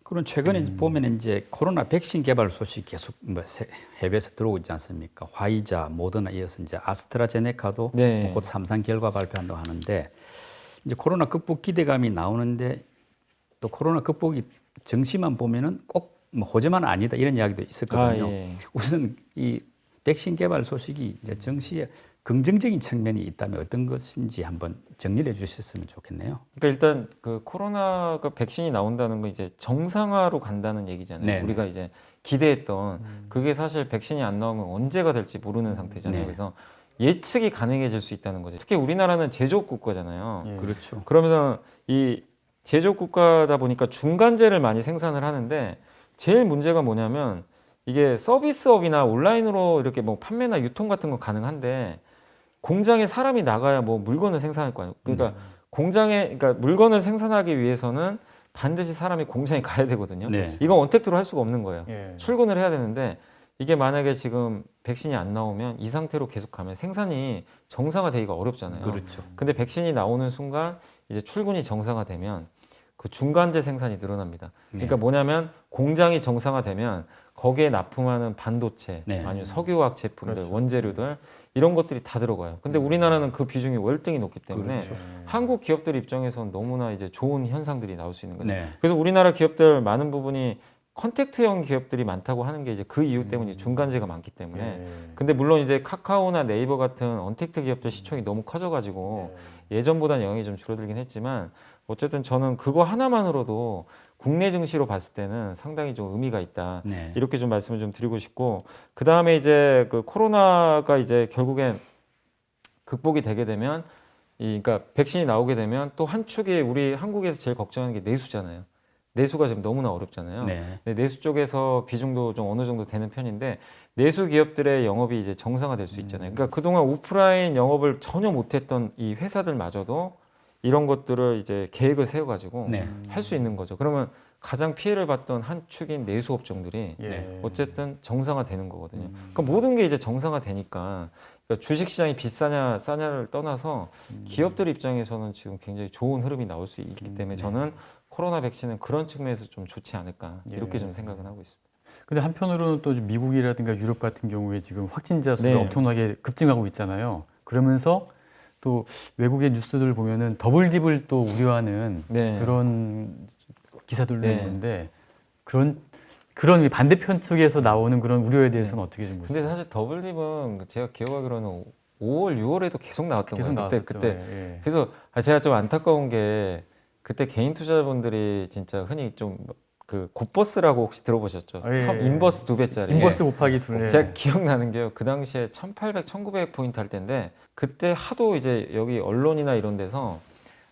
그런 최근에 보면 이제 코로나 백신 개발 소식이 계속 해외에서 들어오고 있지 않습니까? 화이자, 모더나 이어서 이제 아스트라제네카도 네. 곧 3상 결과 발표한다고 하는데 이제 코로나 극복 기대감이 나오는데 또 코로나 극복이 정시만 보면은 꼭 뭐 호재만은 아니다 이런 이야기도 있었거든요. 예. 우선 이 백신 개발 소식이 이제 정시에 긍정적인 측면이 있다면 어떤 것인지 한번 정리를 해주셨으면 좋겠네요. 그러니까 일단 그 코로나가 백신이 나온다는 건 이제 정상화로 간다는 얘기잖아요. 네네. 우리가 이제 기대했던 그게 사실 백신이 안 나오면 언제가 될지 모르는 상태잖아요. 네. 그래서 예측이 가능해질 수 있다는 거죠. 특히 우리나라는 제조업 국가잖아요. 예. 그렇죠. 그러면서 이 제조업 국가다 보니까 중간재를 많이 생산을 하는데 제일 문제가 뭐냐면 이게 서비스업이나 온라인으로 이렇게 뭐 판매나 유통 같은 건 가능한데 공장에 사람이 나가야 뭐 물건을 생산할 거 아니에요. 그러니까 공장에 그러니까 물건을 생산하기 위해서는 반드시 사람이 공장에 가야 되거든요. 네. 이건 언택트로 할 수가 없는 거예요. 예. 출근을 해야 되는데 이게 만약에 지금 백신이 안 나오면 이 상태로 계속 가면 생산이 정상화되기가 어렵잖아요. 그렇죠. 근데 백신이 나오는 순간 이제 출근이 정상화되면 그 중간재 생산이 늘어납니다. 그러니까 네. 뭐냐면 공장이 정상화되면 거기에 납품하는 반도체, 네. 아니면 석유화학 제품들, 그렇죠. 원재료들 이런 것들이 다 들어가요. 근데 우리나라는 그 비중이 월등히 높기 때문에 그렇죠. 한국 기업들 입장에서는 너무나 이제 좋은 현상들이 나올 수 있는 거죠. 네. 그래서 우리나라 기업들 많은 부분이 컨택트형 기업들이 많다고 하는 게 이제 그 이유 때문에 중간재가 많기 때문에. 예. 근데 물론 이제 카카오나 네이버 같은 언택트 기업들 시총이 너무 커져가지고 예전보다는 영향이 좀 줄어들긴 했지만 어쨌든 저는 그거 하나만으로도 국내 증시로 봤을 때는 상당히 좀 의미가 있다. 네. 이렇게 좀 말씀을 좀 드리고 싶고 그 다음에 이제 그 코로나가 이제 결국엔 극복이 되게 되면 그러니까 백신이 나오게 되면 또 한 축이 우리 한국에서 제일 걱정하는 게 내수잖아요. 내수가 지금 너무나 어렵잖아요. 네. 근데 내수 쪽에서 비중도 좀 어느 정도 되는 편인데 내수 기업들의 영업이 이제 정상화될 수 있잖아요. 그러니까 그동안 오프라인 영업을 전혀 못했던 이 회사들마저도 이런 것들을 이제 계획을 세워가지고 네. 할 수 있는 거죠. 그러면 가장 피해를 봤던 한 축인 내수 업종들이 예. 어쨌든 정상화되는 거거든요. 그러니까 모든 게 이제 정상화되니까 그러니까 주식시장이 비싸냐 싸냐를 떠나서 기업들 입장에서는 지금 굉장히 좋은 흐름이 나올 수 있기 때문에 저는 코로나 백신은 그런 측면에서 좀 좋지 않을까 이렇게 예. 좀 생각은 하고 있습니다. 근데 한편으로는 또 미국이라든가 유럽 같은 경우에 지금 확진자 수가 네. 엄청나게 급증하고 있잖아요. 그러면서 또 외국의 뉴스들 보면은 더블딥을 또 우려하는 네. 그런 기사들도 네. 있는데 그런 반대편 측에서 나오는 그런 우려에 대해서는 어떻게 좀 근데 보세요? 사실 더블립은 제가 기억하기로는 5월, 6월에도 계속 나왔던 계속 거예요. 나왔었죠. 그때. 예. 그래서 제가 좀 안타까운 게 그때 개인 투자자분들이 진짜 흔히 좀 그 곧버스라고 혹시 들어보셨죠? 예. 인버스 2배짜리. 인버스 곱하기 둘. 제가 기억나는 게요. 그 당시에 1800, 1900 포인트 할 때인데 그때 하도 이제 여기 언론이나 이런 데서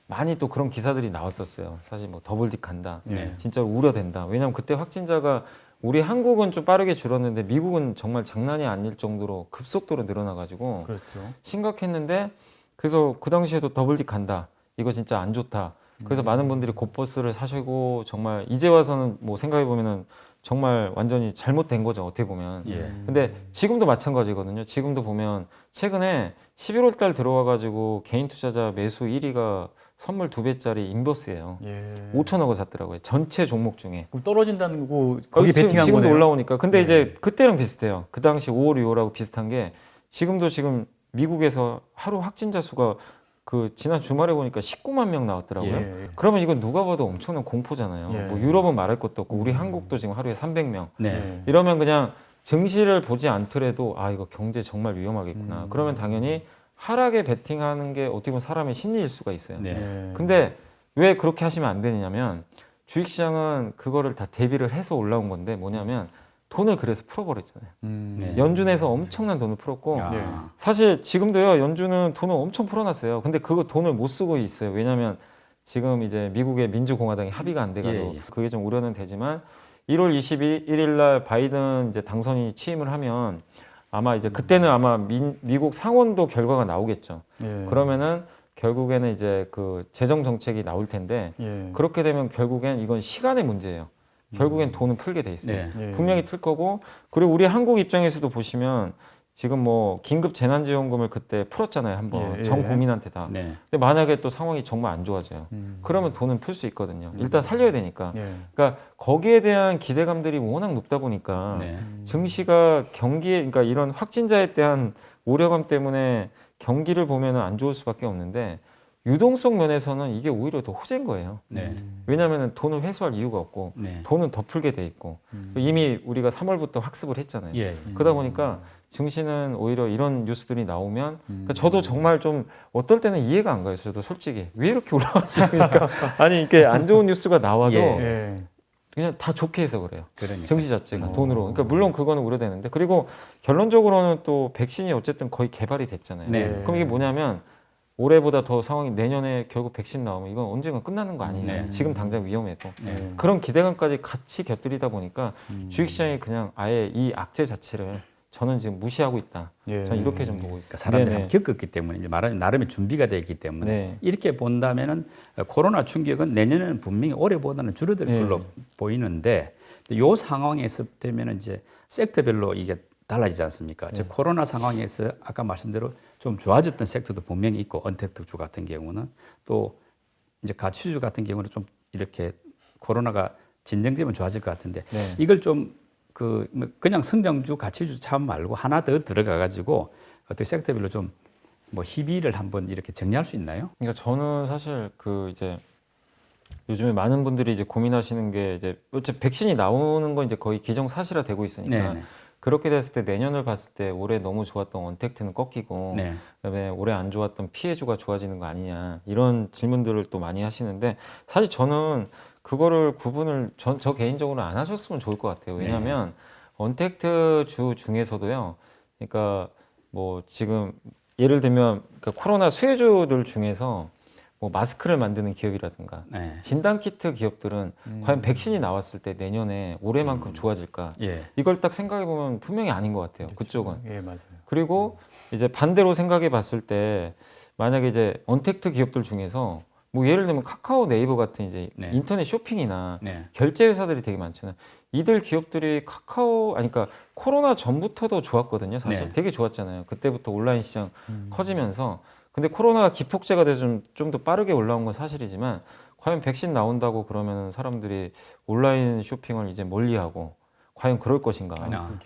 많이 또 그런 기사들이 나왔었어요. 사실 뭐 더블딕 간다. 예. 진짜 우려된다. 왜냐하면 그때 확진자가 우리 한국은 좀 빠르게 줄었는데 미국은 정말 장난이 아닐 정도로 급속도로 늘어나가지고 그렇죠. 심각했는데 그래서 그 당시에도 더블딕 간다. 이거 진짜 안 좋다. 그래서 많은 분들이 곧버스를 사시고 정말 이제 와서는 뭐 생각해 보면은 정말 완전히 잘못된 거죠. 어떻게 보면. 예. 근데 지금도 마찬가지거든요. 지금도 보면 최근에 11월 달 들어와 가지고 개인 투자자 매수 1위가 선물 2배짜리 인버스예요. 예. 5천억을 샀더라고요. 전체 종목 중에. 그럼 떨어진다는 거 거기 지금, 베팅한 지금도 거네요. 올라오니까. 근데 네. 이제 그때랑 비슷해요. 그 당시 5월, 6월하고 비슷한 게 지금도 지금 미국에서 하루 확진자 수가 그 지난 주말에 보니까 19만 명 나왔더라고요. 예. 그러면 이건 누가 봐도 엄청난 공포잖아요. 예. 뭐 유럽은 말할 것도 없고 우리 한국도 지금 하루에 300명. 네. 예. 이러면 그냥 증시를 보지 않더라도 아 이거 경제 정말 위험하겠구나. 그러면 당연히 하락에 베팅하는 게 어떻게 보면 사람의 심리일 수가 있어요. 네. 예. 근데 왜 그렇게 하시면 안 되느냐면 주식시장은 그거를 다 대비를 해서 올라온 건데 뭐냐면 돈을 그래서 풀어버렸잖아요. 네. 연준에서 엄청난 돈을 풀었고 아, 예. 사실 지금도요 연준은 돈을 엄청 풀어놨어요. 근데 그거 돈을 못 쓰고 있어요. 왜냐하면 지금 이제 미국의 민주공화당이 합의가 안 돼가지고 예, 예. 그게 좀 우려는 되지만 1월 21일 날 바이든 이제 당선이 취임을 하면 아마 이제 그때는 아마 미국 상원도 결과가 나오겠죠. 예. 그러면은 결국에는 이제 그 재정 정책이 나올 텐데 예. 그렇게 되면 결국엔 이건 시간의 문제예요. 결국엔 돈은 풀게 돼 있어요. 네. 예. 분명히 틀 거고 그리고 우리 한국 입장에서도 보시면 지금 뭐 긴급 재난지원금을 그때 풀었잖아요. 한번 예, 전 예. 국민한테 다. 네. 근데 만약에 또 상황이 정말 안 좋아져요. 그러면 돈은 풀 수 있거든요. 일단 살려야 되니까. 예. 그러니까 거기에 대한 기대감들이 워낙 높다 보니까 네. 증시가 경기에 그러니까 이런 확진자에 대한 우려감 때문에 경기를 보면은 안 좋을 수밖에 없는데 유동성 면에서는 이게 오히려 더 호재인 거예요. 네. 왜냐하면 돈을 회수할 이유가 없고 네. 돈은 더 풀게 돼 있고 이미 우리가 3월부터 학습을 했잖아요. 예. 그러다 보니까 증시는 오히려 이런 뉴스들이 나오면 그러니까 저도 정말 좀 어떨 때는 이해가 안 가요. 저도 솔직히 왜 이렇게 올라왔지? 그러니까 아니 이게 안 좋은 뉴스가 나와도 예. 예. 그냥 다 좋게 해서 그래요. 그러니까. 증시 자체가 돈으로. 그러니까 물론 그거는 우려되는데 그리고 결론적으로는 또 백신이 어쨌든 거의 개발이 됐잖아요. 네. 그럼 이게 뭐냐면 올해보다 더 상황이 내년에 결국 백신 나오면 이건 언젠가 끝나는 거 아니냐. 네. 지금 당장 위험해도. 네. 그런 기대감까지 같이 곁들이다 보니까 주식시장이 그냥 아예 이 악재 자체를 저는 지금 무시하고 있다. 예. 저는 이렇게 좀 보고 있어요. 그러니까 사람들이 네네. 한번 겪었기 때문에 이제 말하자면 나름의 준비가 되어 있기 때문에 네. 이렇게 본다면은 코로나 충격은 내년에는 분명히 올해보다는 줄어들 네. 걸로 보이는데 요 상황에서 되면은 이제 섹터별로 이게 달라지지 않습니까? 즉 코로나 상황에서 아까 말씀대로 좀 좋아졌던 섹터도 분명히 있고 언택트주 같은 경우는 또 이제 가치주 같은 경우는 좀 이렇게 코로나가 진정되면 좋아질 것 같은데 네. 이걸 좀 그냥 성장주 가치주 참 말고 하나 더 들어가 가지고 어떻게 섹터별로 좀 뭐 희비를 한번 이렇게 정리할 수 있나요? 그러니까 저는 사실 그 이제 요즘에 많은 분들이 이제 고민하시는 게 이제 어차피 백신이 나오는 건 이제 거의 기정사실화 되고 있으니까 네. 그렇게 됐을 때 내년을 봤을 때 올해 너무 좋았던 원택트는 꺾이고 네. 그다음에 올해 안 좋았던 피해주가 좋아지는 거 아니냐 이런 질문들을 또 많이 하시는데 사실 저는 그거를 구분을 저 개인적으로 안 하셨으면 좋을 것 같아요. 왜냐하면 언택트 주 중에서도요. 그러니까 뭐 지금 예를 들면 그러니까 코로나 수혜주들 중에서 뭐 마스크를 만드는 기업이라든가 네. 진단키트 기업들은 과연 백신이 나왔을 때 내년에 올해만큼 좋아질까? 예. 이걸 딱 생각해 보면 분명히 아닌 것 같아요. 그쪽은. 예, 맞아요. 그리고 이제 반대로 생각해 봤을 때 만약에 이제 언택트 기업들 중에서 뭐 예를 들면 카카오 네이버 같은 이제 네. 인터넷 쇼핑이나 네. 결제 회사들이 되게 많잖아요. 이들 기업들이 그러니까 코로나 전부터도 좋았거든요. 사실 네. 되게 좋았잖아요. 그때부터 온라인 시장 커지면서 근데 코로나가 기폭제가 돼서 좀 더 빠르게 올라온 건 사실이지만 과연 백신 나온다고 그러면 사람들이 온라인 쇼핑을 이제 멀리하고 과연 그럴 것인가?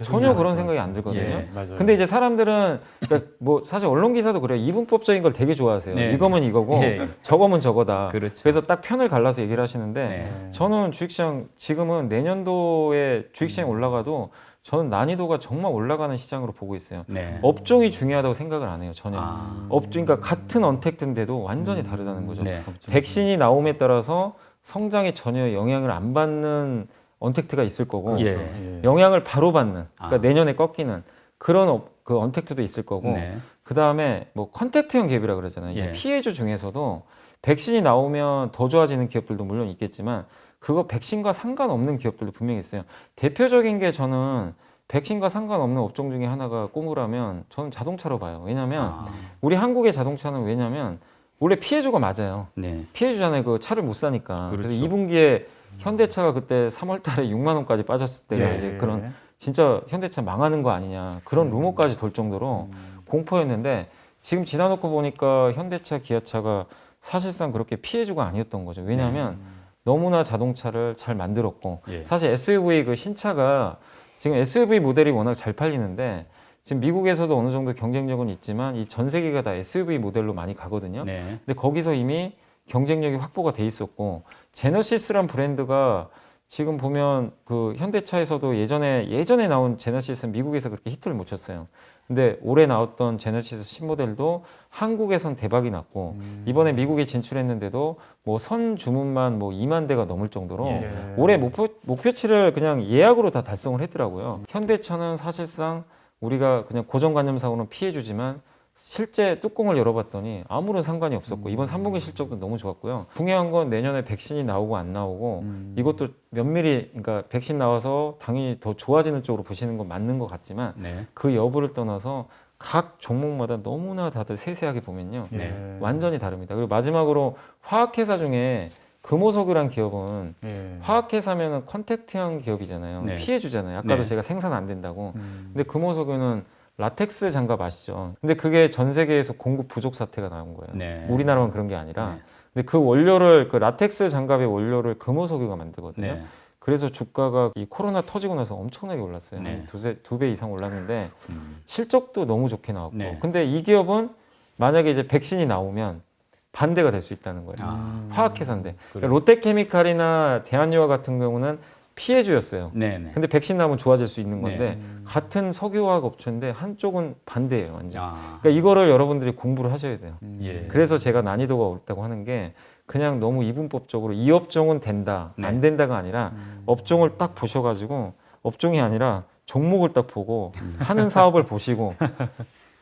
전혀 그런 생각이 안 들거든요. 예, 맞아요. 근데 이제 사람들은 그러니까 뭐 사실 언론 기사도 그래요. 이분법적인 걸 되게 좋아하세요. 네. 이거면 이거고 예. 저거면 저거다. 그렇죠. 그래서 딱 편을 갈라서 얘기를 하시는데 네. 저는 주식시장 지금은 내년도에 주식시장이 올라가도 저는 난이도가 정말 올라가는 시장으로 보고 있어요. 네. 업종이 중요하다고 생각을 안 해요. 전혀. 아. 업종 그러니까 같은 언택트인데도 완전히 다르다는 거죠. 네. 백신이 나옴에 따라서 성장에 전혀 영향을 안 받는 언택트가 있을 거고 예. 예. 영향을 바로 받는 그러니까 아. 내년에 꺾이는 그런 그 언택트도 있을 거고 네. 그 다음에 뭐 컨택트형 기업이라 그러잖아요. 이제 예. 피해주 중에서도 백신이 나오면 더 좋아지는 기업들도 물론 있겠지만 그거 백신과 상관없는 기업들도 분명히 있어요. 대표적인 게 저는 백신과 상관없는 업종 중에 하나가 꼬무라면 저는 자동차로 봐요. 왜냐하면 우리 한국의 자동차는 왜냐하면 원래 피해주가 맞아요. 네. 피해주잖아요. 그 차를 못 사니까. 그렇죠. 그래서 2분기에 현대차가 그때 3월달에 6만 원까지 빠졌을 때가 예. 이제 그런 진짜 현대차 망하는 거 아니냐 그런 루머까지 돌 정도로 공포였는데 지금 지나놓고 보니까 현대차, 기아차가 사실상 그렇게 피해주가 아니었던 거죠. 왜냐하면 너무나 자동차를 잘 만들었고 예. 사실 SUV 그 신차가 지금 SUV 모델이 워낙 잘 팔리는데 지금 미국에서도 어느 정도 경쟁력은 있지만 이 전 세계가 다 SUV 모델로 많이 가거든요. 네. 근데 거기서 이미 경쟁력이 확보가 돼 있었고 제너시스란 브랜드가 지금 보면 그 현대차에서도 예전에 나온 제너시스는 미국에서 그렇게 히트를 못 쳤어요. 근데 올해 나왔던 제너시스 신모델도 한국에선 대박이 났고 이번에 미국에 진출했는데도 뭐 선 주문만 뭐 2만 대가 넘을 정도로 예. 올해 목표치를 그냥 예약으로 다 달성을 했더라고요. 현대차는 사실상 우리가 그냥 고정관념상으로는 피해주지만 실제 뚜껑을 열어봤더니 아무런 상관이 없었고 이번 3분기 실적도 너무 좋았고요. 중요한 건 내년에 백신이 나오고 안 나오고 이것도 면밀히 그러니까 백신 나와서 당연히 더 좋아지는 쪽으로 보시는 건 맞는 것 같지만 네. 그 여부를 떠나서 각 종목마다 너무나 다들 세세하게 보면요. 예. 완전히 다릅니다. 그리고 마지막으로 화학회사 중에 금호석유란 기업은 예. 화학회사면은 컨택트형 기업이잖아요. 네. 피해주잖아요. 아까도 네. 제가 생산 안 된다고. 근데 금호석유는 라텍스 장갑 아시죠? 근데 그게 전 세계에서 공급 부족 사태가 나온 거예요. 네. 우리나라만 그런 게 아니라. 네. 근데 그 원료를 그 라텍스 장갑의 원료를 금호석유가 만들거든요. 네. 그래서 주가가 이 코로나 터지고 나서 엄청나게 올랐어요. 네. 한 두 배 이상 올랐는데 음. 실적도 너무 좋게 나왔고. 네. 근데 이 기업은 만약에 이제 백신이 나오면 반대가 될 수 있다는 거예요. 아. 화학회사인데. 그래요? 롯데케미칼이나 대한유화 같은 경우는 피해주였어요. 네네. 근데 백신 나오면 좋아질 수 있는 건데 네. 같은 석유화학 업체인데 한쪽은 반대예요, 완전. 아. 그러니까 이거를 여러분들이 공부를 하셔야 돼요. 예. 그래서 제가 난이도가 어렵다고 하는 게 그냥 너무 이분법적으로 이 업종은 된다, 네. 안 된다가 아니라 업종을 딱 보셔가지고 업종이 아니라 종목을 딱 보고 하는 사업을 보시고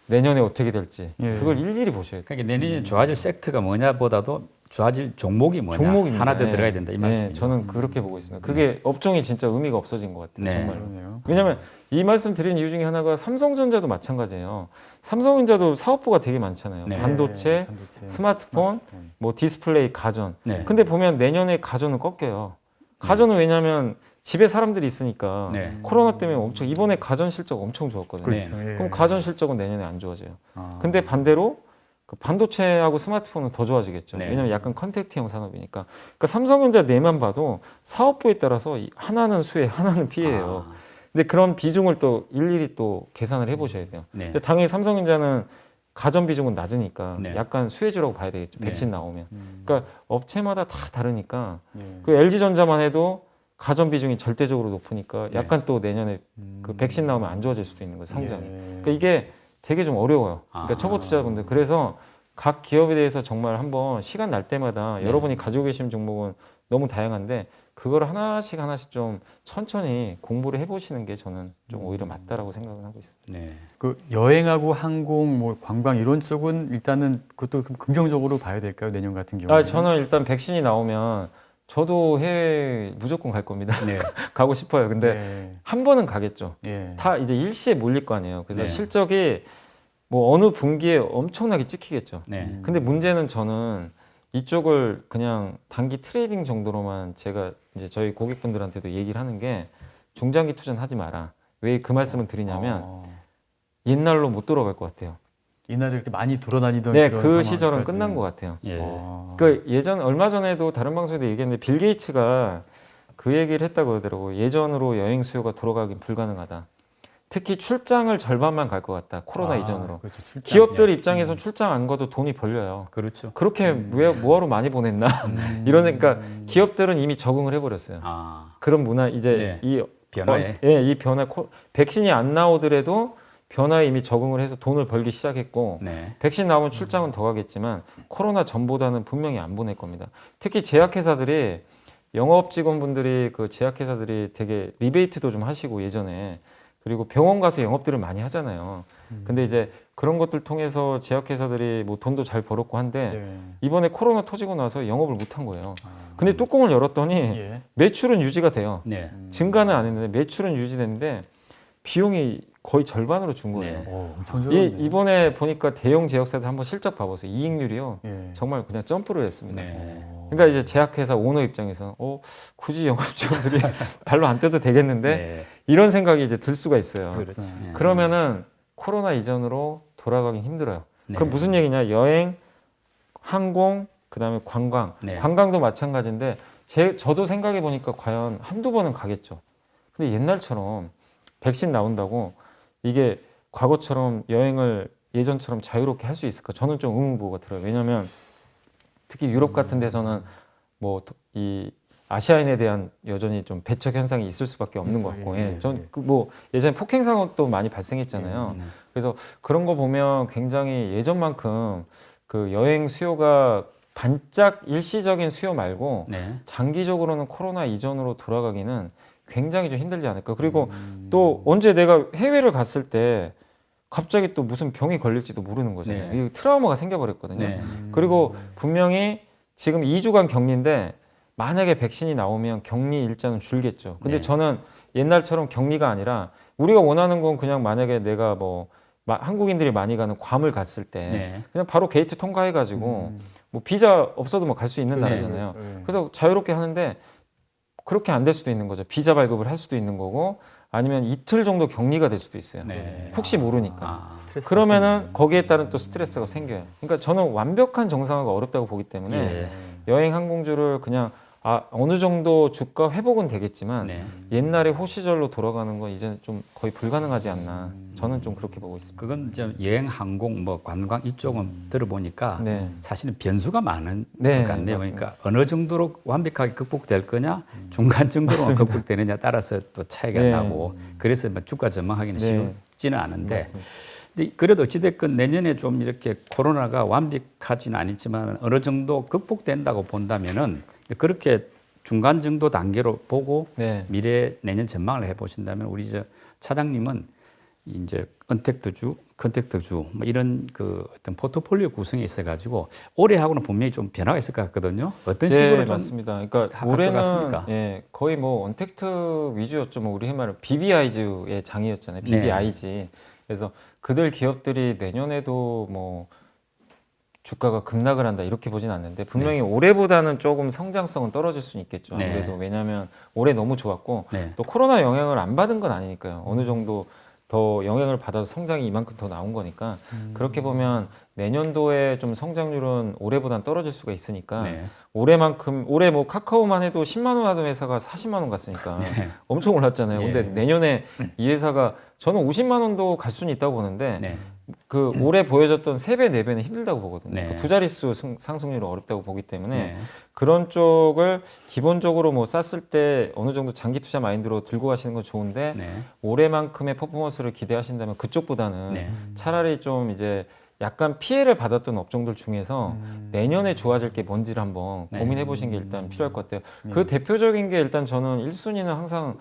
내년에 어떻게 될지 예. 그걸 일일이 보셔야 돼요. 그러니까 내년에 좋아질 섹터가 뭐냐보다도 좋아질 종목이 뭐냐 종목입니다. 하나 더 네. 들어가야 된다 이 네, 말씀이죠. 저는 그렇게 보고 있습니다. 그게 업종이 진짜 의미가 없어진 것 같아요. 네. 정말. 그러네요. 왜냐하면 이 말씀 드린 이유 중에 하나가 삼성전자도 마찬가지예요. 삼성전자도 사업부가 되게 많잖아요. 네. 반도체, 스마트폰, 뭐 디스플레이, 가전. 네. 근데 보면 내년에 가전은 꺾여요. 가전은 왜냐하면 집에 사람들이 있으니까 네. 코로나 때문에 엄청 이번에 가전 실적 엄청 좋았거든요. 네. 그럼 가전 실적은 내년에 안 좋아져요. 아. 근데 반대로 그 반도체하고 스마트폰은 더 좋아지겠죠. 네. 왜냐면 약간 컨택트형 산업이니까. 그러니까 삼성전자 내만 봐도 사업부에 따라서 하나는 수혜, 하나는 피해예요. 아. 근데 그런 비중을 또 일일이 또 계산을 해보셔야 돼요. 네. 근데 당연히 삼성전자는 가전 비중은 낮으니까 네. 약간 수혜주라고 봐야 되겠죠. 네. 백신 나오면. 그러니까 업체마다 다 다르니까 예. 그 LG전자만 해도 가전 비중이 절대적으로 높으니까 네. 약간 또 내년에 그 백신 나오면 안 좋아질 수도 있는 거예요. 성장이. 예. 그러니까 이게 되게 좀 어려워요. 그러니까 아. 초보 투자분들. 그래서 각 기업에 대해서 정말 한번 시간 날 때마다 네. 여러분이 가지고 계신 종목은 너무 다양한데 그거를 하나씩 하나씩 좀 천천히 공부를 해보시는 게 저는 좀 오히려 맞다라고 생각을 하고 있습니다. 네. 그 여행하고 항공, 뭐 관광 이런 쪽은 일단은 그것도 좀 긍정적으로 봐야 될까요? 내년 같은 경우에? 저는 일단 백신이 나오면 저도 해외 무조건 갈 겁니다. 네. 가고 싶어요. 근데 네. 한 번은 가겠죠. 예. 다 이제 일시에 몰릴 거 아니에요. 그래서 네. 실적이 뭐 어느 분기에 엄청나게 찍히겠죠. 네. 근데 문제는 저는 이쪽을 그냥 단기 트레이딩 정도로만 제가 이제 저희 고객분들한테도 얘기를 하는 게 중장기 투자는 하지 마라. 왜 그 말씀을 드리냐면 옛날로 못 돌아갈 것 같아요. 이날에 이렇게 많이 돌아다니던 네, 그런 그 상황까지. 시절은 끝난 것 같아요. 예. 그 예전 얼마 전에도 다른 방송에도 얘기했는데 빌 게이츠가 그 얘기를 했다고 그러더라고요. 예전으로 여행 수요가 돌아가긴 불가능하다. 특히 출장을 절반만 갈 것 같다. 코로나 이전으로. 그렇죠. 출장. 기업들 입장에서 출장 안 가도 돈이 벌려요. 그렇죠. 그렇게 왜 뭐하러 많이 보냈나 이런 그러니까 기업들은 이미 적응을 해버렸어요. 아. 그런 문화 이제 네. 이 변화에. 이 변화 백신이 안 나오더라도 변화에 이미 적응을 해서 돈을 벌기 시작했고 네. 백신 나오면 출장은 더 가겠지만 코로나 전보다는 분명히 안 보낼 겁니다. 특히 제약회사들이 영업 직원분들이 그 제약회사들이 되게 리베이트도 좀 하시고 예전에 그리고 병원 가서 영업들을 많이 하잖아요. 근데 이제 그런 것들 통해서 제약회사들이 뭐 돈도 잘 벌었고 한데 네. 이번에 코로나 터지고 나서 영업을 못 한 거예요. 근데 뚜껑을 열었더니 예. 매출은 유지가 돼요. 네. 증가는 안 했는데 매출은 유지됐는데 비용이 거의 절반으로 준 거예요. 네. 엄청 좋았네요. 이번에 보니까 대형 제약사들 한번 실적 봐보세요. 이익률이요. 예. 정말 그냥 점프를 했습니다. 네. 그러니까 이제 제약회사 오너 입장에서 굳이 영업 직원들이 발로 안 떼도 되겠는데 네. 이런 생각이 이제 들 수가 있어요. 그렇죠. 예. 그러면은 코로나 이전으로 돌아가긴 힘들어요. 네. 그럼 무슨 얘기냐? 여행, 항공, 그다음에 관광. 네. 관광도 마찬가지인데 저도 생각해 보니까 과연 한두 번은 가겠죠. 근데 옛날처럼 백신 나온다고 이게 과거처럼 여행을 예전처럼 자유롭게 할 수 있을까? 저는 좀 의문부호가 들어요. 왜냐하면 특히 유럽 같은 데서는 뭐 이 아시아인에 대한 여전히 좀 배척 현상이 있을 수밖에 없는 것 같고, 예, 예, 전 뭐 예전에 폭행 사고도 많이 발생했잖아요. 그래서 그런 거 보면 굉장히 예전만큼 그 여행 수요가 반짝 일시적인 수요 말고 네. 장기적으로는 코로나 이전으로 돌아가기는 굉장히 좀 힘들지 않을까. 그리고 또 언제 내가 해외를 갔을 때 갑자기 또 무슨 병이 걸릴지도 모르는 거잖아요. 네. 이 트라우마가 생겨버렸거든요. 네. 그리고 분명히 지금 2주간 격리인데 만약에 백신이 나오면 격리 일자는 줄겠죠. 근데 네. 저는 옛날처럼 격리가 아니라 우리가 원하는 건 그냥 만약에 내가 뭐 한국인들이 많이 가는 괌을 갔을 때 네. 그냥 바로 게이트 통과해가지고 뭐 비자 없어도 뭐 갈 수 있는 나라잖아요. 그렇죠. 예. 그래서 자유롭게 하는데 그렇게 안 될 수도 있는 거죠. 비자 발급을 할 수도 있는 거고 아니면 이틀 정도 격리가 될 수도 있어요. 네. 혹시 모르니까. 아, 스트레스 그러면은 거기에 따른 또 스트레스가 생겨요. 그러니까 저는 완벽한 정상화가 어렵다고 보기 때문에 예. 여행 항공주를 그냥 어느 정도 주가 회복은 되겠지만 네. 옛날에 호시절로 돌아가는 건 이제는 좀 거의 불가능하지 않나. 저는 좀 그렇게 보고 있습니다. 그건 이제 여행, 항공, 뭐 관광 이쪽은 들어보니까 네. 사실은 변수가 많은 네, 것 같네요. 맞습니다. 그러니까 어느 정도로 완벽하게 극복될 거냐, 중간 정도로 극복되느냐 따라서 또 차이가 네. 나고 그래서 뭐 주가 전망하기는 네. 쉽지는 않은데 맞습니다. 근데 그래도 어찌됐건 내년에 좀 이렇게 코로나가 완벽하지는 않지만 어느 정도 극복된다고 본다면은 그렇게 중간 정도 단계로 보고 네. 미래 내년 전망을 해보신다면 우리 저 차장님은 이제 언택트주, 컨택트주 뭐 이런 그 어떤 포트폴리오 구성에 있어가지고 올해하고는 분명히 좀 변화가 있을 것 같거든요. 어떤 식으로 네, 좀 맞습니다. 그러니까 할것 올해는 같습니까? 예, 거의 뭐 언택트 위주였죠. 뭐 우리 말로 BBI즈의 장이었잖아요. 네. BBIG. 그래서 그들 기업들이 내년에도 뭐 주가가 급락을 한다 이렇게 보진 않는데 분명히 올해보다는 조금 성장성은 떨어질 수는 있겠죠. 네. 아무래도 왜냐하면 올해 너무 좋았고 네. 또 코로나 영향을 안 받은 건 아니니까요. 어느 정도 더 영향을 받아서 성장이 이만큼 더 나온 거니까 그렇게 보면 내년도에 좀 성장률은 올해보단 떨어질 수가 있으니까 네. 올해 뭐 카카오만 해도 10만 원 하던 회사가 40만 원 갔으니까 네. 엄청 올랐잖아요. 예. 근데 내년에 이 회사가 저는 50만 원도 갈 수는 있다고 보는데 네. 그 올해 보여줬던 3배, 4배는 힘들다고 보거든요. 네. 그 두 자릿수 상승률은 어렵다고 보기 때문에 네. 그런 쪽을 기본적으로 뭐 쌌을 때 어느 정도 장기 투자 마인드로 들고 가시는 건 좋은데 네. 올해만큼의 퍼포먼스를 기대하신다면 그쪽보다는 네. 차라리 좀 이제 약간 피해를 받았던 업종들 중에서 내년에 좋아질 게 뭔지를 한번 네. 고민해 보신 게 일단 필요할 것 같아요. 네. 그 대표적인 게 일단 저는 1순위는 항상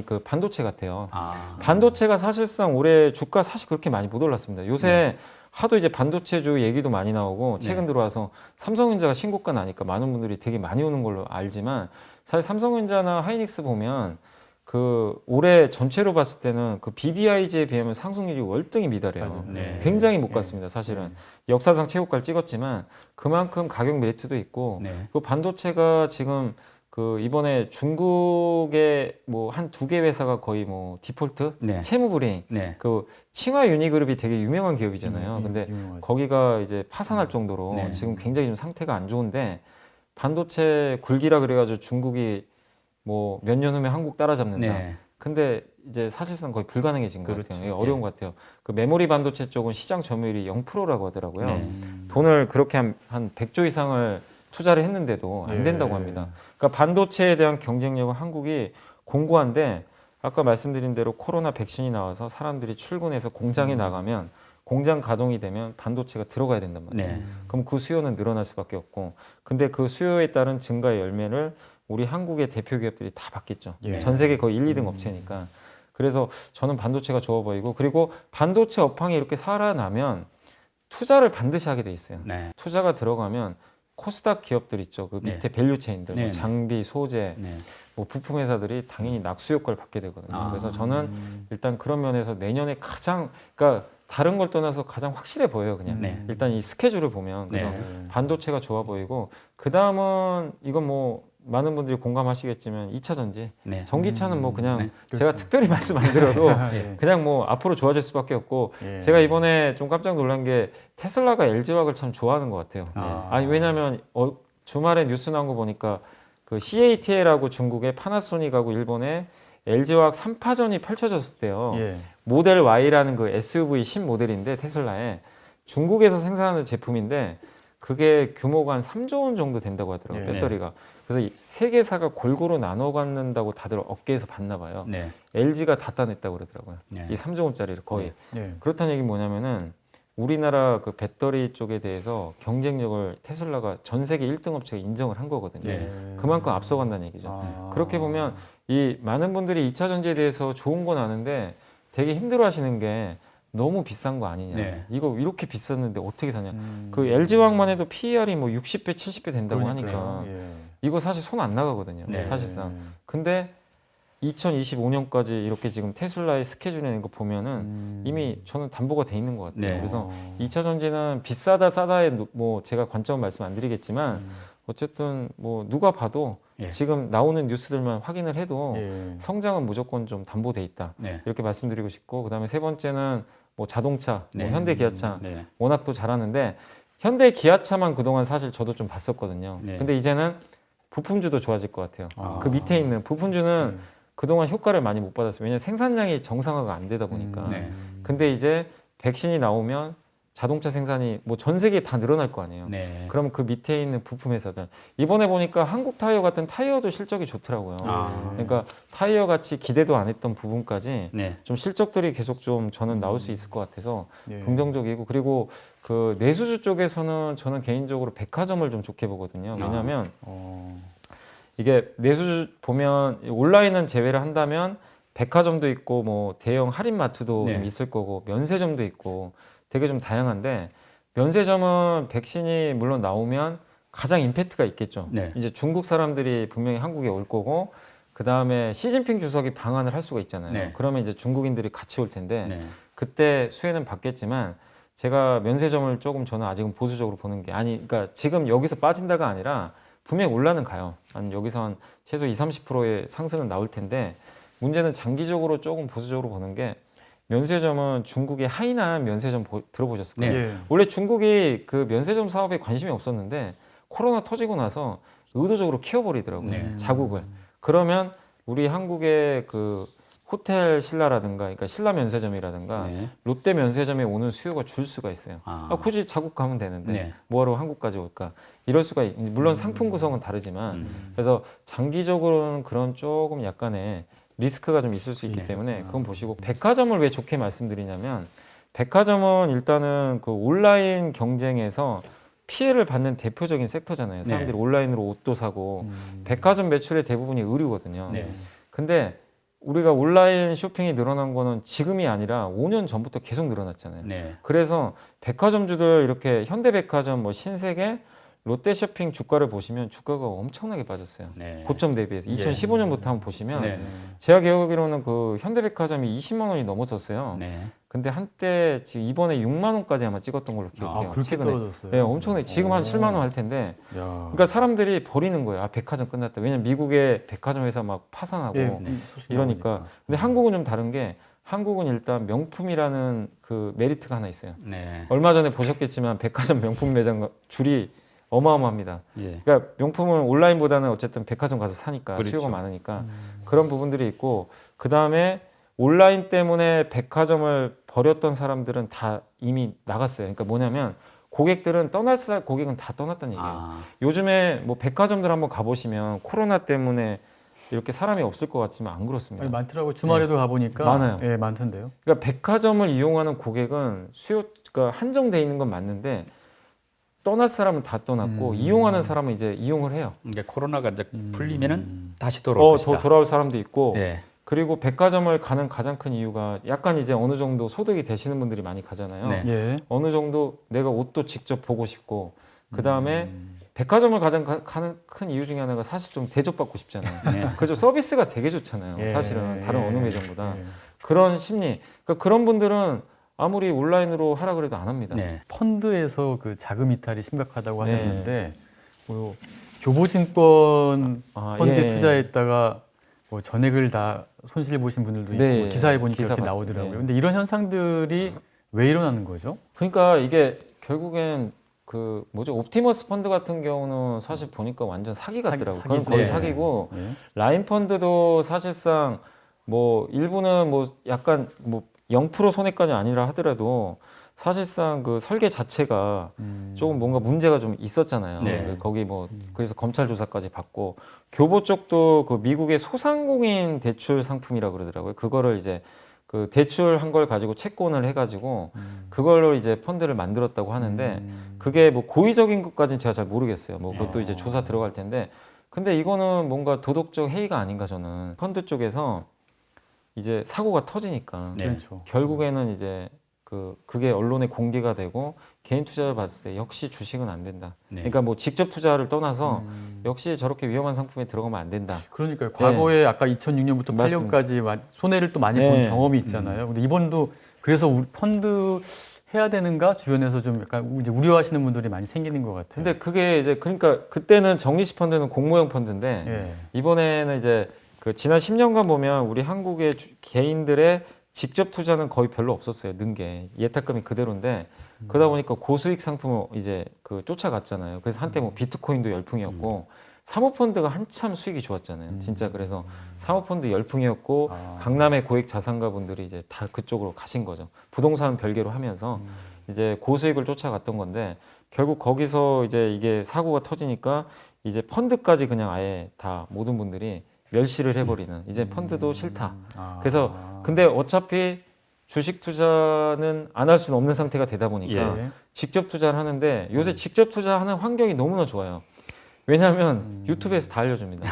그 반도체 같아요. 아. 반도체가 사실상 올해 주가 사실 그렇게 많이 못 올랐습니다. 요새 하도 이제 반도체주 얘기도 많이 나오고 최근 네. 들어와서 삼성전자가 신고가 나니까 많은 분들이 되게 많이 오는 걸로 알지만 사실 삼성전자나 하이닉스 보면 그 올해 전체로 봤을 때는 그 BBIG에 비하면 상승률이 월등히 미달해요. 맞아요. 네. 굉장히 못 갔습니다. 사실은 역사상 최고가를 찍었지만 그만큼 가격 메리트도 있고 네. 그 반도체가 지금 그 이번에 중국의 뭐 한 2개 회사가 거의 뭐 디폴트 네. 채무 불이행 네. 그 칭화 유니그룹이 되게 유명한 기업이잖아요. 근데 유명하죠. 거기가 이제 파산할 정도로 네. 지금 굉장히 좀 상태가 안 좋은데 반도체 굴기라 그래가지고 중국이 뭐 몇 년 후면 한국 따라잡는다. 네. 근데 이제 사실상 거의 불가능해진 것 그렇죠. 같아요. 이게 어려운 것 같아요. 그 메모리 반도체 쪽은 시장 점유율이 0%라고 하더라고요. 네. 돈을 그렇게 한 100조 이상을 투자를 했는데도 안 예. 된다고 합니다. 그러니까 반도체에 대한 경쟁력은 한국이 공고한데 아까 말씀드린 대로 코로나 백신이 나와서 사람들이 출근해서 공장에 나가면 공장 가동이 되면 반도체가 들어가야 된단 말이에요. 네. 그럼 그 수요는 늘어날 수밖에 없고 근데 그 수요에 따른 증가의 열매를 우리 한국의 대표 기업들이 다 받겠죠. 예. 전 세계 거의 1, 2등 업체니까. 그래서 저는 반도체가 좋아 보이고 그리고 반도체 업황이 이렇게 살아나면 투자를 반드시 하게 돼 있어요. 네. 투자가 들어가면 코스닥 기업들 있죠. 그 밑에 밸류 체인들, 뭐 네. 장비, 소재, 네. 뭐 부품 회사들이 당연히 낙수 효과를 받게 되거든요. 아. 그래서 저는 일단 그런 면에서 내년에 그러니까 다른 걸 떠나서 가장 확실해 보여요. 그냥 네. 일단 이 스케줄을 보면 그래서 네. 반도체가 좋아 보이고 그 다음은 이건 뭐 많은 분들이 공감하시겠지만 2차 전지, 네. 전기차는 뭐 그냥 네. 제가 특별히 말씀 안 드려도 예. 그냥 뭐 앞으로 좋아질 수밖에 없고 예. 제가 이번에 좀 깜짝 놀란 게 테슬라가 LG화학을 참 좋아하는 것 같아요. 아. 아니 왜냐하면 주말에 뉴스 나온 거 보니까 그 CATL하고 중국의 파나소닉하고 일본의 LG화학 3파전이 펼쳐졌을 때요. 예. 모델 Y라는 그 SUV 신모델인데 테슬라에 중국에서 생산하는 제품인데 그게 규모가 한 3조 원 정도 된다고 하더라고요. 예. 배터리가. 그래서 이 세 개사가 골고루 나눠 갖는다고 다들 어깨에서 봤나 봐요. 네. LG가 다 따냈다고 그러더라고요. 네. 이 3조 원짜리를 거의. 예. 그렇다는 얘기는 뭐냐면은 우리나라 그 배터리 쪽에 대해서 경쟁력을 테슬라가 전 세계 1등 업체가 인정을 한 거거든요. 네. 그만큼 앞서간다는 얘기죠. 아. 그렇게 보면 이 많은 분들이 2차 전지에 대해서 좋은 건 아는데 되게 힘들어 하시는 게 너무 비싼 거 아니냐. 네. 이거 이렇게 비쌌는데 어떻게 사냐. 그 LG화학만 해도 PER이 뭐 60배, 70배 된다고 그러니까요. 하니까 예. 이거 사실 손 안 나가거든요. 네. 사실상. 근데 2025년까지 이렇게 지금 테슬라의 스케줄 내는 거 보면은 이미 저는 담보가 돼 있는 것 같아요. 네. 그래서 2차 전지는 비싸다 싸다에 뭐 제가 관점 말씀 안 드리겠지만 어쨌든 뭐 누가 봐도 예. 지금 나오는 뉴스들만 확인을 해도 예. 성장은 무조건 좀 담보돼 있다. 네. 이렇게 말씀드리고 싶고 그다음에 세 번째는 뭐 자동차, 네. 뭐 현대 기아차 네. 워낙 또 잘하는데 현대 기아차만 그동안 사실 저도 좀 봤었거든요. 네. 근데 이제는 부품주도 좋아질 것 같아요. 아. 그 밑에 있는 부품주는 네. 그동안 효과를 많이 못 받았어요. 왜냐하면 생산량이 정상화가 안 되다 보니까. 네. 근데 이제 백신이 나오면 자동차 생산이 뭐 전 세계에 다 늘어날 거 아니에요. 네. 그러면 그 밑에 있는 부품 회사들 이번에 보니까 한국 타이어 같은 타이어도 실적이 좋더라고요. 아. 그러니까 타이어 같이 기대도 안 했던 부분까지 네. 좀 실적들이 계속 좀 저는 나올 수 있을 것 같아서 예. 긍정적이고 그리고 그 내수주 쪽에서는 저는 개인적으로 백화점을 좀 좋게 보거든요. 왜냐하면 어. 이게 내수주 보면 온라인은 제외를 한다면 백화점도 있고 뭐 대형 할인마트도 네. 좀 있을 거고 면세점도 있고 되게 좀 다양한데 면세점은 백신이 물론 나오면 가장 임팩트가 있겠죠. 네. 이제 중국 사람들이 분명히 한국에 올 거고 그 다음에 시진핑 주석이 방한을 할 수가 있잖아요. 네. 그러면 이제 중국인들이 같이 올 텐데 네. 그때 수혜는 받겠지만 제가 면세점을 조금 저는 아직은 보수적으로 보는 게 그러니까 지금 여기서 빠진다가 아니라 분명히 올라는 가요. 여기서 한 최소 20-30%의 상승은 나올 텐데 문제는 장기적으로 조금 보수적으로 보는 게 면세점은 중국의 하이난 면세점 들어보셨을 거예요. 예. 원래 중국이 그 면세점 사업에 관심이 없었는데 코로나 터지고 나서 의도적으로 키워버리더라고요. 네. 자국을. 그러면 우리 한국의 그 호텔 신라라든가 그러니까 신라 면세점이라든가 네. 롯데 면세점에 오는 수요가 줄 수가 있어요. 아. 굳이 자국 가면 되는데 네. 뭐하러 한국까지 올까? 이럴 수가 물론 상품 구성은 다르지만 그래서 장기적으로는 그런 조금 약간의 리스크가 좀 있을 수 있기 네. 때문에 그건 보시고 백화점을 왜 좋게 말씀드리냐면 백화점은 일단은 그 온라인 경쟁에서 피해를 받는 대표적인 섹터잖아요. 사람들이 네. 온라인으로 옷도 사고 백화점 매출의 대부분이 의류거든요. 네. 근데 우리가 온라인 쇼핑이 늘어난 거는 지금이 아니라 5년 전부터 계속 늘어났잖아요. 네. 그래서 백화점주들 이렇게 현대백화점, 뭐 신세계, 롯데쇼핑 주가를 보시면 주가가 엄청나게 빠졌어요. 네. 고점 대비해서 2015년부터 한번 보시면 네. 제가 기억하기로는 그 현대백화점이 20만 원이 넘었었어요. 네. 근데 한때 지금 이번에 6만 원까지 아마 찍었던 걸로 기억해요. 아, 그렇게 최근에. 떨어졌어요. 네, 엄청나게 지금 한 7만 원 할 텐데 야. 그러니까 사람들이 버리는 거예요. 아, 백화점 끝났다. 왜냐면 미국의 백화점 회사 막 파산하고 예, 이 소식이 이러니까. 나오니까. 근데 한국은 좀 다른 게 한국은 일단 명품이라는 그 메리트가 하나 있어요. 네. 얼마 전에 보셨겠지만 백화점 명품 매장 줄이 어마어마합니다. 예. 그러니까 명품은 온라인보다는 어쨌든 백화점 가서 사니까 그렇죠. 수요가 많으니까 그런 부분들이 있고 그 다음에 온라인 때문에 백화점을 버렸던 사람들은 다 이미 나갔어요. 그러니까 뭐냐면 고객들은 떠날 고객은 다 떠났다는 얘기예요. 아. 요즘에 뭐 백화점들 한번 가보시면 코로나 때문에 이렇게 사람이 없을 것 같지만 안 그렇습니다. 아니, 많더라고요. 주말에도 가보니까 많아요. 예, 많던데요. 그러니까 백화점을 이용하는 고객은 수요가 한정돼 있는 건 맞는데 떠날 사람은 다 떠났고 이용하는 사람은 이제 이용을 해요. 이제 코로나가 이제 풀리면은 다시 돌아올 것이다. 더 돌아올 사람도 있고 네. 그리고 백화점을 가는 가장 큰 이유가 약간 이제 어느 정도 소득이 되시는 분들이 많이 가잖아요. 네. 예. 어느 정도 내가 옷도 직접 보고 싶고 그 다음에 백화점을 가장 가는 큰 이유 중에 하나가 사실 좀 대접받고 싶잖아요. 네. 그죠? 서비스가 되게 좋잖아요. 예. 사실은 다른 어느 매장보다 예. 그런 심리. 그러니까 그런 분들은 아무리 온라인으로 하라 그래도 안 합니다. 네. 펀드에서 그 자금 이탈이 심각하다고 네. 하셨는데 뭐 교보증권 아, 펀드에 예. 투자했다가 뭐 전액을 다 손실 보신 분들도 있고 네, 뭐 기사에 보니까 기사 이렇게 봤습니다. 나오더라고요. 네. 근데 이런 현상들이 왜 일어나는 거죠? 그러니까 이게 결국엔 그 뭐죠? 옵티머스 펀드 같은 경우는 사실 보니까 완전 사기 같더라고요. 그건 사기죠. 거의 네. 사기고 예. 라인 펀드도 사실상 뭐 일부는 뭐 약간 뭐 0% 손해까지 아니라 하더라도 사실상 그 설계 자체가 조금 뭔가 문제가 좀 있었잖아요. 네. 거기 뭐 그래서 검찰 조사까지 받고 교보 쪽도 그 미국의 소상공인 대출 상품이라 그러더라고요. 그거를 이제 그 대출한 걸 가지고 채권을 해가지고 그걸로 이제 펀드를 만들었다고 하는데 그게 뭐 고의적인 것까지는 제가 잘 모르겠어요. 뭐 그것도 이제 조사 들어갈 텐데 근데 이거는 뭔가 도덕적 해이가 아닌가 저는 펀드 쪽에서 이제 사고가 터지니까 네. 그렇죠. 결국에는 이제 그게 언론에 공개가 되고 개인 투자를 봤을 때 역시 주식은 안 된다. 네. 그러니까 뭐 직접 투자를 떠나서 역시 저렇게 위험한 상품에 들어가면 안 된다. 그러니까요. 과거에 아까 2006년부터 맞습니다. 8년까지 손해를 또 많이 네. 본 경험이 있잖아요. 근데 이번도 그래서 우리 펀드 해야 되는가 주변에서 좀 약간 이제 우려하시는 분들이 많이 생기는 것 같아요. 근데 그게 이제 그러니까 그때는 정리식 펀드는 공모형 펀드인데 예. 이번에는 이제 그 지난 10년간 보면 우리 한국의 개인들의 직접 투자는 거의 별로 없었어요. 는 게 예탁금이 그대로인데 그러다 보니까 고수익 상품을 이제 그 쫓아갔잖아요. 그래서 한때 뭐 비트코인도 열풍이었고 사모펀드가 한참 수익이 좋았잖아요. 진짜 그래서 사모펀드 열풍이었고 강남의 고액 자산가 분들이 이제 다 그쪽으로 가신 거죠. 부동산 별개로 하면서 이제 고수익을 쫓아갔던 건데 결국 거기서 이제 이게 사고가 터지니까 이제 펀드까지 그냥 아예 다 모든 분들이 멸시를 해버리는 이제 펀드도 싫다. 그래서 근데 어차피 주식 투자는 안 할 수는 없는 상태가 되다 보니까 예. 직접 투자를 하는데 요새 직접 투자하는 환경이 너무나 좋아요. 왜냐하면 유튜브에서 다 알려줍니다.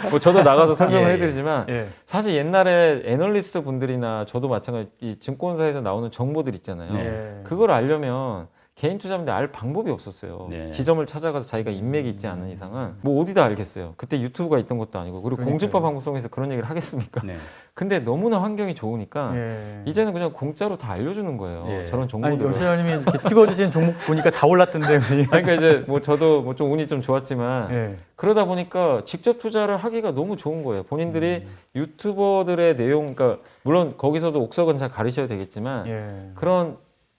뭐 저도 나가서 설명을 예, 해드리지만 예. 사실 옛날에 애널리스트 분들이나 저도 마찬가지 이 증권사에서 나오는 정보들 있잖아요. 예. 그걸 알려면 개인 투자인데 알 방법이 없었어요. 네. 지점을 찾아가서 자기가 인맥이 있지 않은 이상은 뭐 어디다 알겠어요. 그때 유튜브가 있던 것도 아니고 그리고 그러니까요. 공중파 방송에서 그런 얘기를 하겠습니까? 네. 근데 너무나 환경이 좋으니까 예. 이제는 그냥 공짜로 다 알려주는 거예요. 예. 저런 아니 정보들을. 염시장님이 이렇게 찍어주신 종목 보니까 다 올랐던데. 그러니까 이제 뭐 저도 뭐 좀 운이 좀 좋았지만 예. 그러다 보니까 직접 투자를 하기가 너무 좋은 거예요. 본인들이 유튜버들의 내용, 그러니까 물론 거기서도 옥석은 잘 가리셔야 되겠지만 예. 그런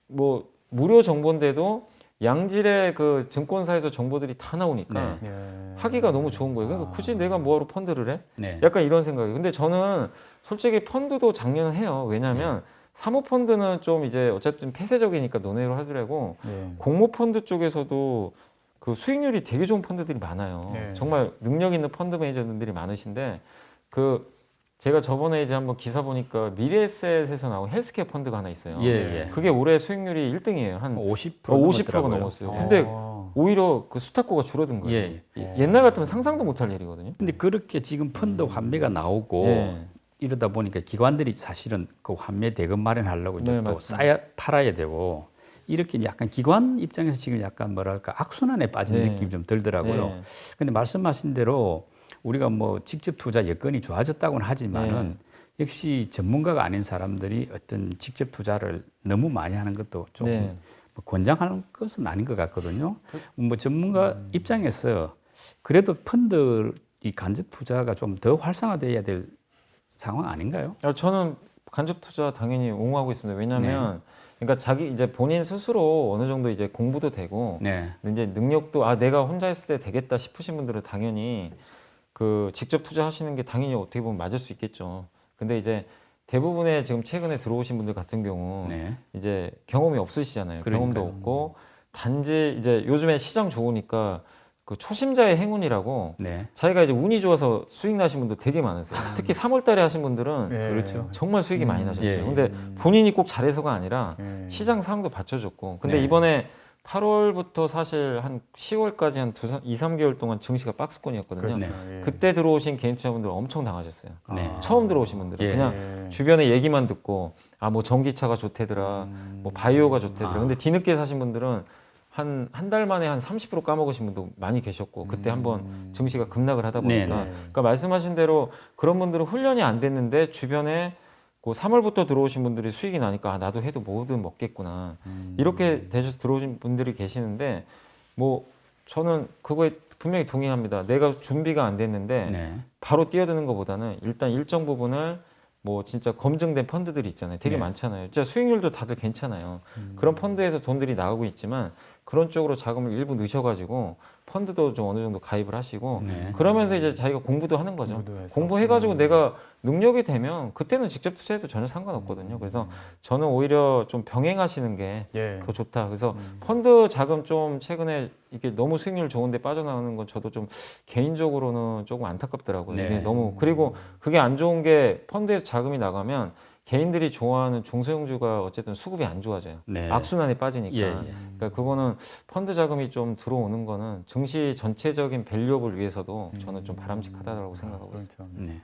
뭐 무료 정보인데도 양질의 그 증권사에서 정보들이 다 나오니까 네. 예. 하기가 너무 좋은 거예요. 그러니까 굳이 내가 뭐하러 펀드를 해? 네. 약간 이런 생각이에요. 근데 저는 솔직히 펀드도 작년은 해요. 왜냐하면 사모펀드는 좀 이제 어쨌든 폐쇄적이니까 논외로 하더라고 예. 공모펀드 쪽에서도 그 수익률이 되게 좋은 펀드들이 많아요. 네. 정말 능력 있는 펀드 매니저분들이 많으신데 그 제가 저번에 이제 한번 기사 보니까 미래에셋에서 나온 헬스케어 펀드가 하나 있어요. 예, 예. 그게 올해 수익률이 1등이에요. 한 50% 50%가 넘었더라고요. 넘었어요. 근데 오히려 그 수탁고가 줄어든 거예요. 예, 옛날 같으면 상상도 못할 일이거든요. 근데 그렇게 지금 펀드 환매가 나오고 예. 이러다 보니까 기관들이 사실은 그 환매 대금 마련하려고 이제 네, 또 맞습니다. 쌓아 팔아야 되고 이렇게 약간 기관 입장에서 지금 약간 뭐랄까 악순환에 빠진 네. 느낌이 좀 들더라고요. 네. 근데 말씀하신 대로 우리가 뭐 직접 투자 여건이 좋아졌다고는 하지만은 역시 전문가가 아닌 사람들이 어떤 직접 투자를 너무 많이 하는 것도 좀 네. 뭐 권장하는 것은 아닌 것 같거든요. 뭐 전문가 입장에서 그래도 펀드 이 간접 투자가 좀 더 활성화돼야 될 상황 아닌가요? 저는 간접 투자 당연히 옹호하고 있습니다. 왜냐하면 그러니까 자기 이제 본인 스스로 어느 정도 이제 공부도 되고 네. 이제 능력도 내가 혼자 했을 때 되겠다 싶으신 분들은 당연히 그 직접 투자하시는 게 당연히 어떻게 보면 맞을 수 있겠죠. 근데 이제 대부분의 지금 최근에 들어오신 분들 같은 경우 네. 이제 경험이 없으시잖아요. 경험도 그러니까요. 없고 단지 이제 요즘에 시장 좋으니까 그 초심자의 행운이라고 네. 자기가 이제 운이 좋아서 수익 나신 분들 되게 많으세요. 특히 3월 달에 하신 분들은 예. 그렇죠. 정말 수익이 많이 나셨어요. 예. 근데 본인이 꼭 잘해서가 아니라 예. 시장 상황도 받쳐줬고. 근데 네. 이번에 8월부터 사실 한 10월까지 한 2, 3개월 동안 증시가 박스권이었거든요. 네. 예. 그때 들어오신 개인 투자분들 엄청 당하셨어요. 네. 처음 들어오신 분들은 예. 그냥 예. 주변에 얘기만 듣고 뭐 전기차가 좋대더라, 뭐 바이오가 좋대더라. 근데 뒤늦게 사신 분들은 한 달 만에 한 30% 까먹으신 분도 많이 계셨고 그때 한번 증시가 급락을 하다 보니까 네, 네. 그러니까 말씀하신 대로 그런 분들은 훈련이 안 됐는데 주변에 그 3월부터 들어오신 분들이 수익이 나니까 나도 해도 뭐든 먹겠구나 이렇게 되셔서 들어오신 분들이 계시는데 뭐 저는 그거에 분명히 동의합니다. 내가 준비가 안 됐는데 네. 바로 뛰어드는 것보다는 일단 일정 부분을 뭐 진짜 검증된 펀드들이 있잖아요. 되게 네. 많잖아요. 진짜 수익률도 다들 괜찮아요. 그런 펀드에서 돈들이 나가고 있지만 그런 쪽으로 자금을 일부 넣으셔가지고 펀드도 좀 어느 정도 가입을 하시고 네. 그러면서 이제 자기가 공부도 하는 거죠. 공부도 해서. 공부해가지고 내가 능력이 되면 그때는 직접 투자해도 전혀 상관없거든요. 그래서 저는 오히려 좀 병행하시는 게 예. 더 좋다. 그래서 펀드 자금 좀 최근에 이게 너무 수익률 좋은데 빠져나오는 건 저도 좀 개인적으로는 조금 안타깝더라고요. 네. 이게 너무 그리고 그게 안 좋은 게 펀드에서 자금이 나가면 개인들이 좋아하는 중소형주가 어쨌든 수급이 안 좋아져요. 네. 악순환에 빠지니까. 예, 예. 그러니까 그거는 펀드 자금이 좀 들어오는 거는 증시 전체적인 밸류업을 위해서도 저는 좀 바람직하다고 생각하고 있습니다. 그렇죠. 네.